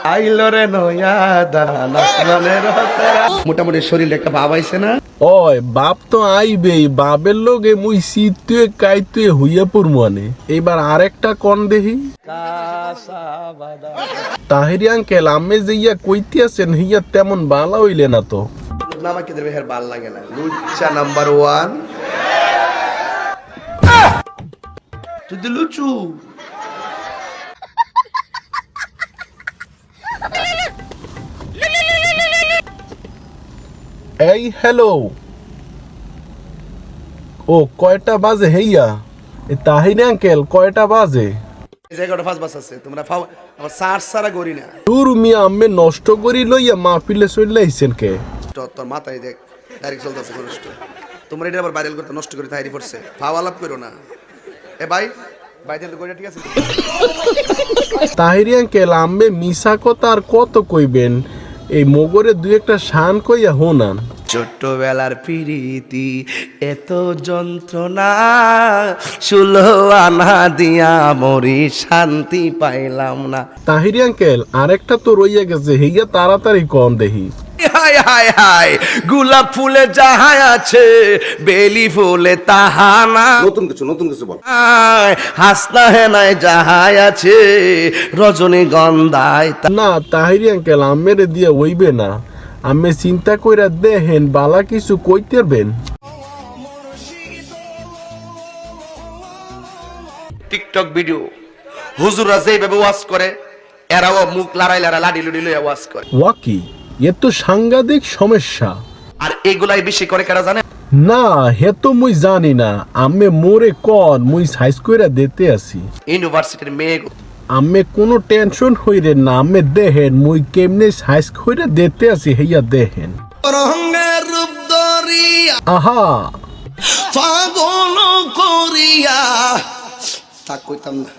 আইলো রে নয়া দান আসমানের হতরা মোটামুটি শরীরে একটা ভাব আইছে না? ওই বাপ তো আইবেই, বাপের লোকে মুই শীতে কাইতে হইয়া পড়মনে। এবার আরেকটা কন দেহি। তাহিরি আঙ্কেল আমি যাইয়া কইতে আছেন হইয়া তেমন বালা হইলে না তো। আমাকে দেবে হের ভাল লাগে না। লুচ্চা নাম্বার 1 তুই তো লুচু। এই হ্যালো, ও কয়টা বাজে হইয়া? তাহিরি আঙ্কেল কয়টা বাজে? জায়গাটা ফাঁস বাস আছে, তোমরা আমার সার সারা করি না। তোর মিয়া আমি নষ্ট করি লইয়া মাহফিলে চলে আইছেন কে? তোর মাথায় দেখ ডাইরেক্ট চলতেছে কষ্ট। তোমরা এটা আবার ভাইরাল করতে নষ্ট করে তাইরি পড়ছে। ফাও আলাপ করো না। এ ভাই বাইতে তো কইরা ঠিক আছে। তাহিরি আঙ্কেল আমি মিশা কথা আর কত কইবেন? এই মগরে দুই একটা শান কইয়া হোনান। ছোট্টবেলার প্রীতি এত যন্ত্রণা, 16 আনা দিয়া মরি শান্তি পাইলাম না। তাহিরি আঙ্কেল আরেকটা তো রইয়া গেছে, হইয়া তাড়াতাড়ি কম দেহি। হায় হায় হায়, গোলাপ ফুলে যাহা আছে বেলি ফুলে তাহা না। নতুন কিছু বল। হাসনা হেনায় যাহা আছে রজনীগন্ধায়। না তাহিরি আঙ্কেল আমের দিয়ে হইবে না, আমি চিন্তা কইরা দেখেন বালা কিছু কইতেরবেন। টিকটক ভিডিও হুজুররা যেভাবে ওয়াজ করে, এরাও মুখ লড়াই লাডি লুডি লইয়া ওয়াজ করে। ওয়াকি এ তো সাংঘাতিক সমস্যা। আর এগুলাই বেশি করে কারা জানে? না হে তো মুই জানি না, আমি মোরে কন মুই সাইজ কইরা দিতে আছি। ইউনিভার্সিটির মেয়ে আমি কোনো টেনশন হইরে না, আমি দেখেন মুই কেমনে সাইজ কইরা দিতে আছি হইয়া দেখেন। রঙের রূপ ধরিয়া আহা পাগল করিয়া তা কইতাম না।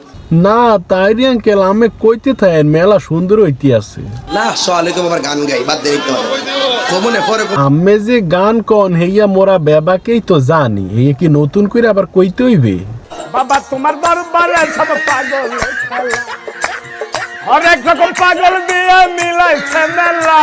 না তাইরি আঙ্কেল আমি কইতে থাকেন মেলা সুন্দর হইতে আছে। না সোয়ালে তো আবার গান গাই বাদ দেই তো কমনে পরে আমি যে গান কন হইয়া মোরা বেবাকেই তো জানি, এই কি নতুন করে আবার কইতে হইবে? বাবা তোমার দরবারে সব পাগল খেলা, হরেক রকম পাগল দিয়ে মিলাইছে মেলা।